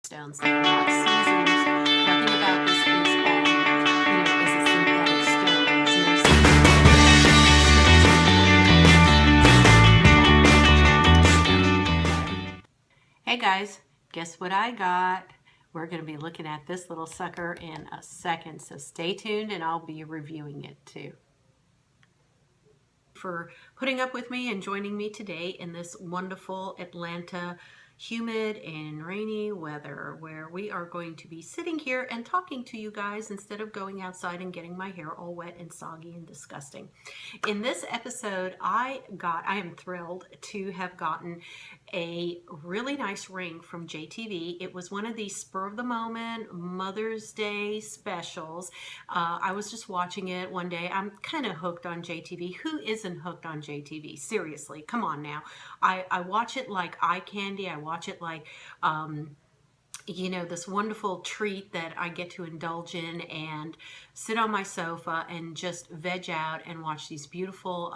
stones that are not seasons. Nothing about this is is a synthetic stone. Hey guys, guess what I got? We're going to be looking at this little sucker in a second, so stay tuned and I'll be reviewing it too. For putting up with me and joining me today in this wonderful Atlanta humid and rainy weather, where we are going to be sitting here and talking to you guys instead of going outside and getting my hair all wet and soggy and disgusting. In this episode, I am thrilled to have gotten a really nice ring from JTV. It was one of these spur of the moment Mother's Day specials. I was just watching it one day. I'm kind of hooked on JTV. Who isn't hooked on JTV? Seriously, come on now. I watch it like eye candy. I watch it like this wonderful treat that I get to indulge in and sit on my sofa and just veg out and watch these beautiful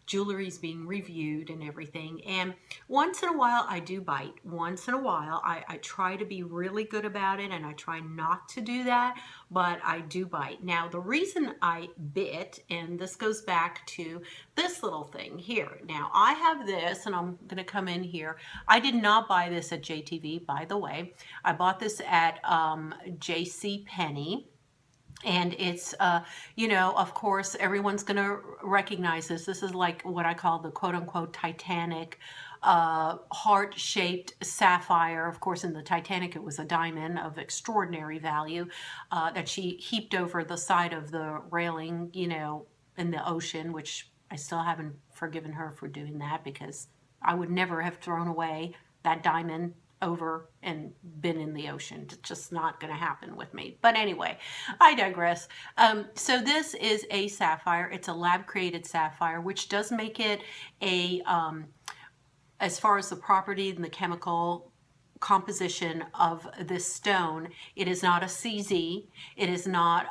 jewelries being reviewed and everything. And once in a while I do bite. Once in a while I try to be really good about it, and I try not to do that, but I do bite. Now the reason I bit, and this goes back to this little thing here. Now I have this, and I'm going to come in here. I did not buy this at JTV, by the way. I bought this at JC Penney. And it's, of course, everyone's going to recognize this. This is like what I call the quote-unquote Titanic heart-shaped sapphire. Of course, in the Titanic, it was a diamond of extraordinary value that she heaped over the side of the railing, in the ocean, which I still haven't forgiven her for doing that, because I would never have thrown away that diamond over and been in the ocean. It's just not going to happen with me. But anyway, I digress. So this is a sapphire. It's a lab created sapphire, which does make it a, as far as the property and the chemical composition of this stone, it is not a CZ. It is not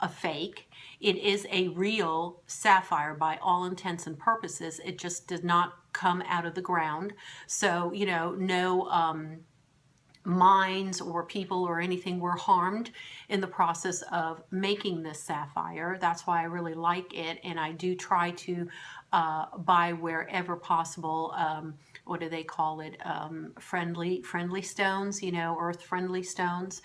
a fake. It is a real sapphire by all intents and purposes. It just did not come out of the ground. So, no mines or people or anything were harmed in the process of making this sapphire. That's why I really like it, and I do try to buy wherever possible. What do they call it? Friendly stones, earth-friendly stones,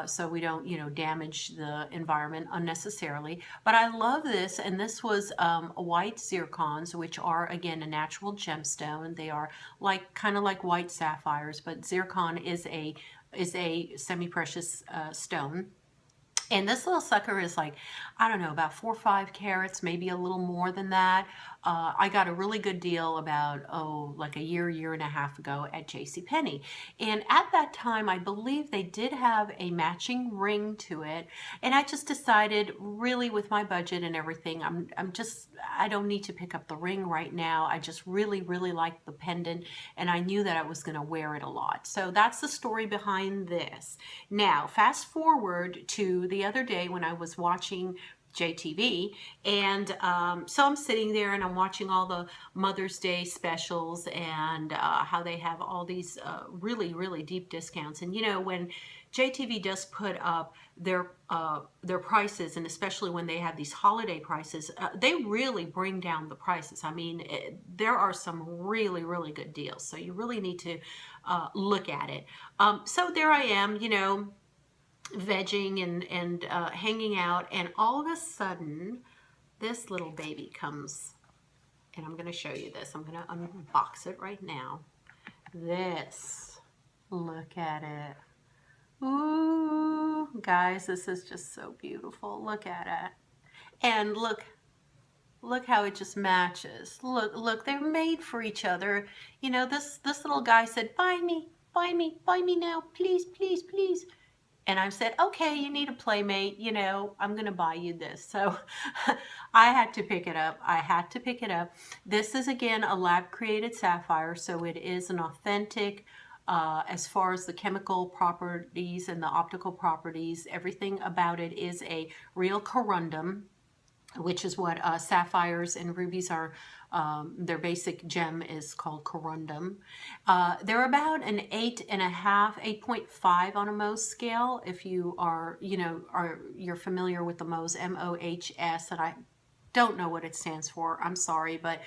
so we don't, damage the environment unnecessarily. But I love this, and this was white zircons, which are, again, a natural gemstone. They are kind of like white sapphires, but zircon is a semi-precious stone. And this little sucker is like, I don't know, about 4 or 5 carats, maybe a little more than that. I got a really good deal about, like a year and a half ago at JCPenney. And at that time, I believe they did have a matching ring to it. And I just decided, really, with my budget and everything, I don't need to pick up the ring right now. I just really, really like the pendant, and I knew that I was going to wear it a lot. So that's the story behind this. Now, fast forward to the other day when I was watching JTV, and so I'm sitting there and I'm watching all the Mother's Day specials, and how they have all these really, really deep discounts. And when JTV does put up their prices, and especially when they have these holiday prices, they really bring down the prices. I mean, there are some really, really good deals, so you really need to look at it. So there I am, vegging and hanging out, and all of a sudden this little baby comes, and I'm going to show you this. I'm going to unbox it right now. Look at it. Ooh, guys, this is just so beautiful. Look at it. And look how it just matches. Look, they're made for each other. This little guy said, buy me now, please, please, please. And I said, okay, you need a playmate, I'm going to buy you this. So I had to pick it up. This is, again, a lab created sapphire. So it is an authentic, as far as the chemical properties and the optical properties, everything about it is a real corundum. which is what sapphires and rubies are. Their basic gem is called corundum. They're about an 8.5, 8.5 on a Mohs scale. If you are, you're familiar with the Mohs, MOHS, and I don't know what it stands for. I'm sorry, but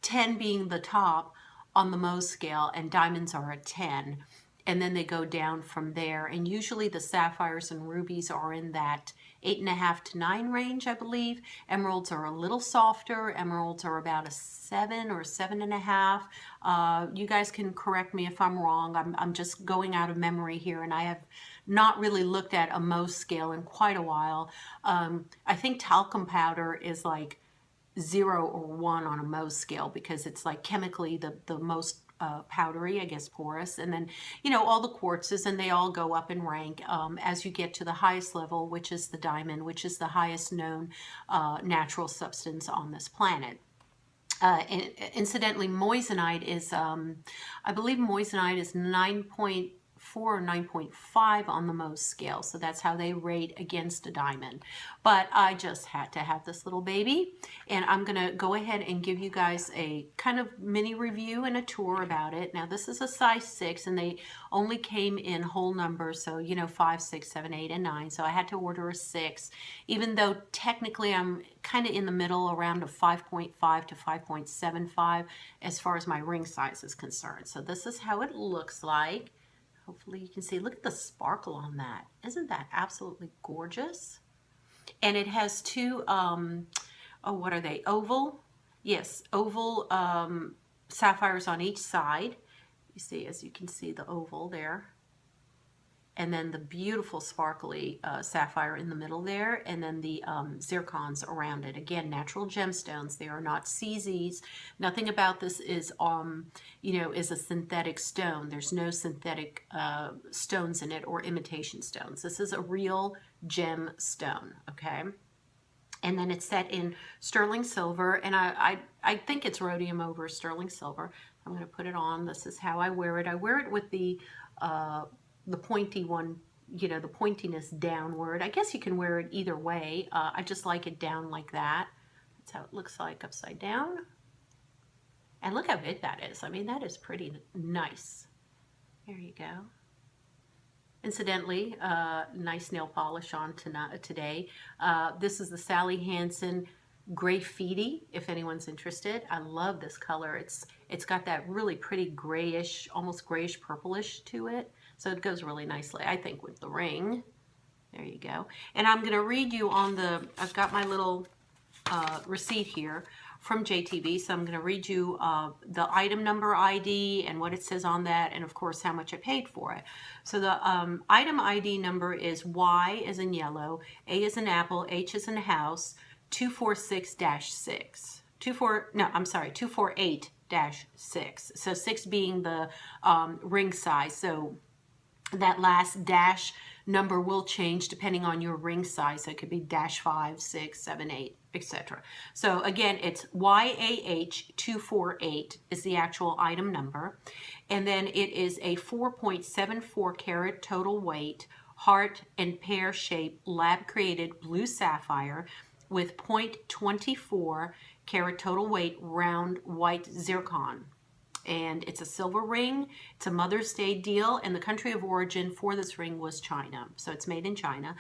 10 being the top on the Mohs scale, and diamonds are a 10. And then they go down from there. And usually the sapphires and rubies are in that 8.5 to 9 range, I believe. Emeralds are a little softer. Emeralds are about a 7 or 7.5. You guys can correct me if I'm wrong. I'm just going out of memory here, and I have not really looked at a Mohs scale in quite a while. I think talcum powder is like 0 or 1 on a Mohs scale because it's like chemically the most powdery, I guess, porous. And then, all the quartzes, and they all go up in rank as you get to the highest level, which is the diamond, which is the highest known natural substance on this planet. Incidentally, moissanite is, I believe moissanite is 9.4 or 9.5 on the Mohs scale. So that's how they rate against a diamond. But I just had to have this little baby, and I'm going to go ahead and give you guys a kind of mini review and a tour about it. Now, this is a size 6, and they only came in whole numbers, so 5, 6, 7, 8, and 9. So I had to order a 6, even though technically I'm kind of in the middle, around a 5.5 to 5.75 as far as my ring size is concerned. So this is how it looks like. Hopefully you can see. Look at the sparkle on that. Isn't that absolutely gorgeous? And it has two, what are they? Oval? Yes, oval sapphires on each side. You see, as you can see, the oval there. And then the beautiful sparkly sapphire in the middle there, and then the zircons around it. Again, natural gemstones. They are not CZs. Nothing about this is, is a synthetic stone. There's no synthetic stones in it or imitation stones. This is a real gem stone, okay? And then it's set in sterling silver, and I think it's rhodium over sterling silver. I'm going to put it on. This is how I wear it. I wear it with the pointy one, the pointiness downward. I guess you can wear it either way. I just like it down like that. That's how it looks like upside down. And look how big that is. I mean, that is pretty nice. There you go. Incidentally, nice nail polish on today. This is the Sally Hansen Graffiti, if anyone's interested. I love this color. It's got that really pretty grayish, almost grayish purplish to it. So it goes really nicely, I think, with the ring. There you go. And I'm going to read you on I've got my little receipt here from JTV. So I'm going to read you the item number ID and what it says on that, and of course how much I paid for it. So the item ID number is Y as in yellow, A as in apple, H as in house, 246-6. 248-6. So 6 being the ring size. So that last dash number will change depending on your ring size. So it could be -5, 6, 7, 8, etc. So again, it's YAH248 is the actual item number. And then it is a 4.74 carat total weight, heart and pear shaped lab created blue sapphire with 0.24 carat total weight round white zircon. And it's a silver ring. It's a Mother's Day deal, and the country of origin for this ring was China. So it's made in China.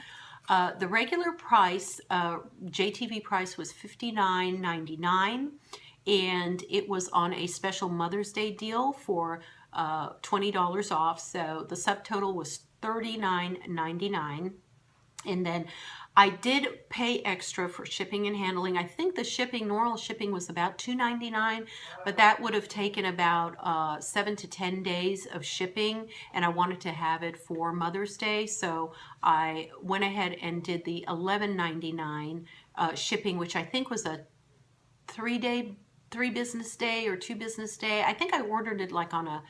The regular price, JTV price, was $59.99, and it was on a special Mother's Day deal for $20 off. So the subtotal was $39.99. And then I did pay extra for shipping and handling. I think the normal shipping was about $2.99, but that would have taken about 7 to 10 days of shipping, and I wanted to have it for Mother's Day, so I went ahead and did the $11.99 shipping, which I think was a 3 business day or 2 business day. I think I ordered it like on a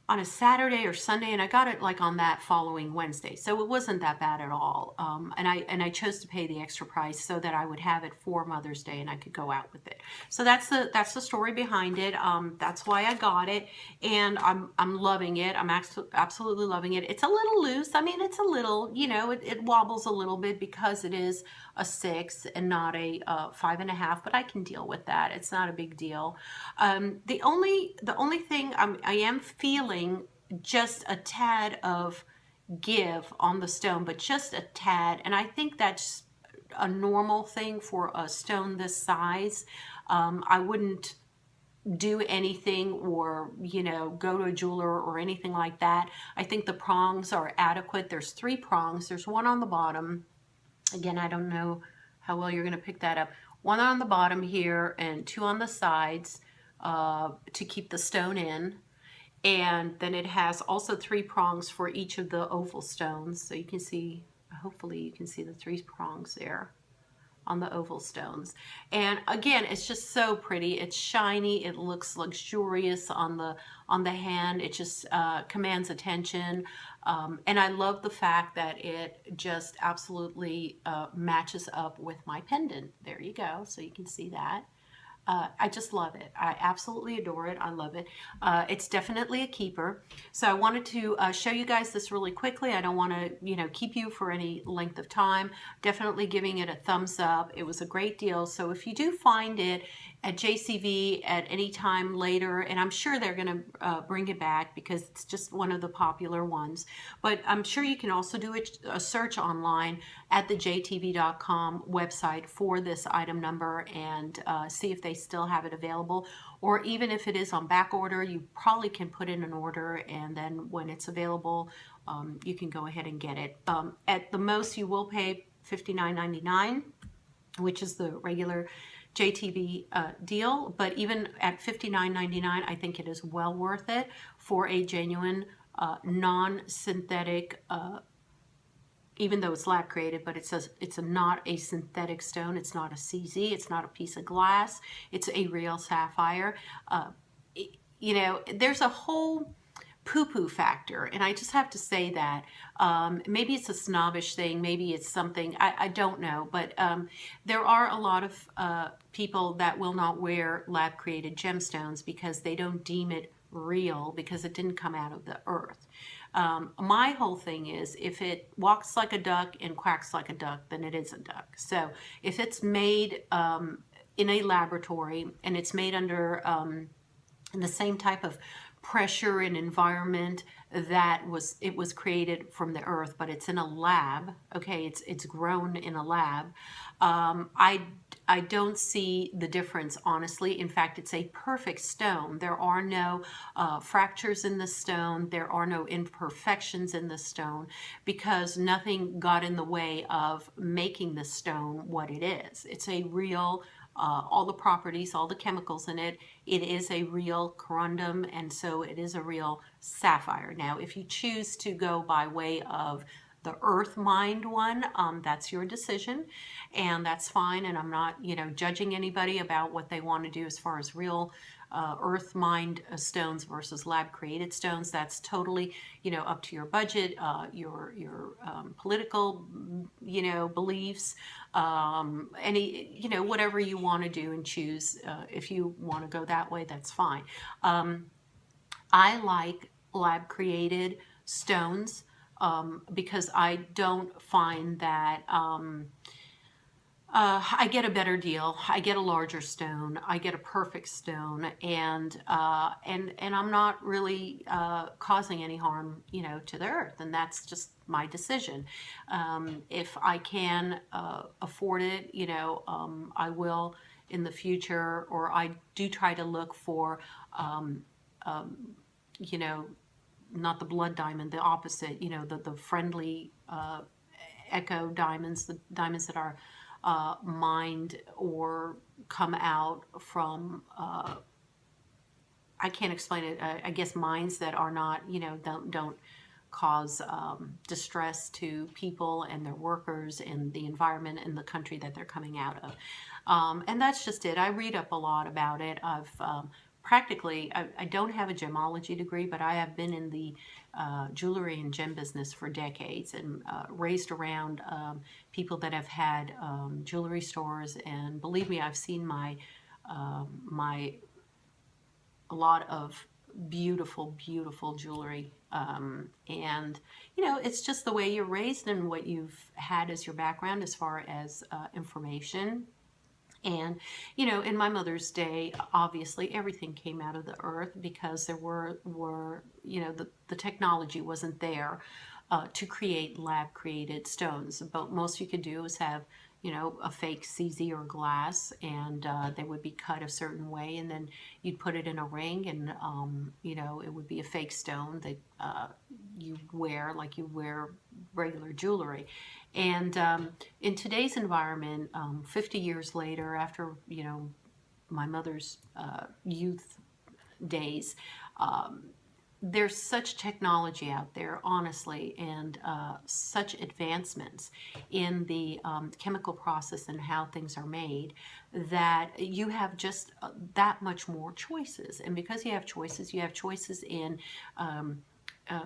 on a Saturday or Sunday, and I got it like on that following Wednesday, so it wasn't that bad at all. And I chose to pay the extra price so that I would have it for Mother's Day and I could go out with it. So that's the story behind it. That's why I got it, and I'm loving it. I'm absolutely loving it. It's a little loose. I mean, it's a little, it wobbles a little bit because it is a 6 and not a 5.5, but I can deal with that. It's not a big deal. The only thing I am feeling just a tad of give on the stone, but just a tad, and I think that's a normal thing for a stone this size. I wouldn't do anything or go to a jeweler or anything like that. I think the prongs are adequate. There's 3 prongs. There's one on the bottom. Again, I don't know how well you're going to pick that up. One on the bottom here and 2 on the sides to keep the stone in. And then it has also 3 prongs for each of the oval stones. So you can see, hopefully you can see the 3 prongs there on the oval stones. And again, it's just so pretty. It's shiny. It looks luxurious on the hand. It just commands attention. And I love the fact that it just absolutely matches up with my pendant. There you go. So you can see that. I just love it. I absolutely adore it. I love it. It's definitely a keeper. So I wanted to show you guys this really quickly. I don't want to, keep you for any length of time. Definitely giving it a thumbs up. It was a great deal. So if you do find it at JCV at any time later, and I'm sure they're going to bring it back because it's just one of the popular ones, but I'm sure you can also do a search online at the jtv.com website for this item number and see if they still have it available, or even if it is on back order, you probably can put in an order, and then when it's available, you can go ahead and get it. At the most, you will pay $59.99, which is the regular JTV deal, but even at $59.99, I think it is well worth it for a genuine non-synthetic, even though it's lab created, but it says it's not a synthetic stone. It's not a CZ. It's not a piece of glass. It's a real sapphire. There's a whole poo-poo factor, and I just have to say that. Maybe it's a snobbish thing. Maybe it's something, I don't know, but there are a lot of people that will not wear lab created gemstones because they don't deem it real because it didn't come out of the earth. My whole thing is, if it walks like a duck and quacks like a duck, then it is a duck. So if it's made in a laboratory and it's made under the same type of pressure and environment that it was created from the earth, but it's in a lab, okay, it's grown in a lab, I don't see the difference, honestly. In fact, it's a perfect stone. There are no fractures in the stone. There are no imperfections in the stone because nothing got in the way of making the stone what it is. It's a real, all the properties, all the chemicals in it, it is a real corundum, and so it is a real sapphire. Now, if you choose to go by way of the earth mined one, that's your decision, and that's fine, and I'm not judging anybody about what they want to do as far as real earth mined stones versus lab created stones. That's totally up to your budget, your political beliefs, any whatever you want to do and choose. If you want to go that way, that's fine. I like lab created stones because I don't find that I get a better deal. I get a larger stone. I get a perfect stone, and I'm not really causing any harm, to the earth, and that's just my decision. If I can afford it, I will in the future, or I do try to look for, not the blood diamond, the opposite, the friendly echo diamonds, the diamonds that are mined or come out from, I can't explain it, I guess mines that are not, don't cause distress to people and their workers and the environment and the country that they're coming out of. And that's just it. I read up a lot about it. I've practically, I don't have a gemology degree, but I have been in the jewelry and gem business for decades, and raised around people that have had jewelry stores. And believe me, I've seen my a lot of beautiful, beautiful jewelry. And, you know, it's just the way you're raised and what you've had as your background as far as information. And, you know, in my mother's day, obviously everything came out of the earth because there were you know, the technology wasn't there to create lab created stones. But most you could do is have, you know, a fake CZ or glass, and they would be cut a certain way, and then you'd put it in a ring, and, you know, it would be a fake stone that you wear like you wear regular jewelry. And in today's environment, 50 years later, after, you know, my mother's youth days, there's such technology out there, honestly, and such advancements in the chemical process and how things are made, that you have just that much more choices. And because you have choices in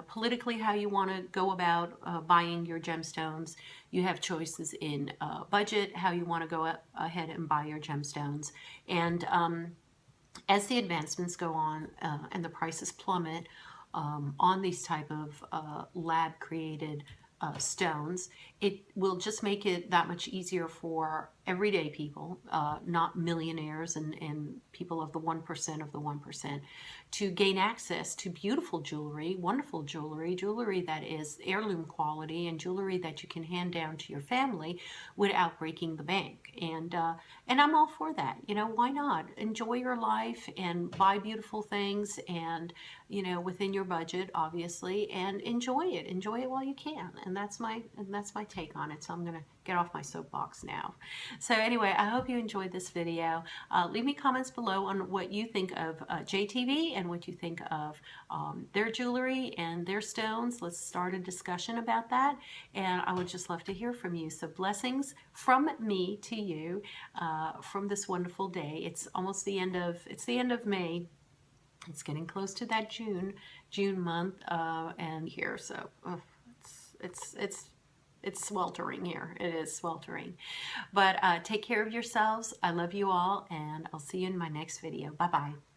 politically how you want to go about buying your gemstones. You have choices in budget, how you want to go ahead and buy your gemstones. And as the advancements go on and the prices plummet on these type of lab created stones, it will just make it that much easier for everyday people, not millionaires and people of the 1% of the 1%, to gain access to beautiful jewelry, wonderful jewelry, jewelry that is heirloom quality, and jewelry that you can hand down to your family without breaking the bank. And I'm all for that. You know, why not? Enjoy your life and buy beautiful things, and, you know, within your budget, obviously, and enjoy it. Enjoy it while you can. And that's my take on it. So I'm going to get off my soapbox now. So anyway, I hope you enjoyed this video. Leave me comments below on what you think of JTV and what you think of their jewelry and their stones. Let's start a discussion about that, and I would just love to hear from you. So blessings from me to you from this wonderful day. It's almost the end of May. It's getting close to that June month, and here, so it's sweltering here. It is sweltering. But take care of yourselves. I love you all, and I'll see you in my next video. Bye-bye.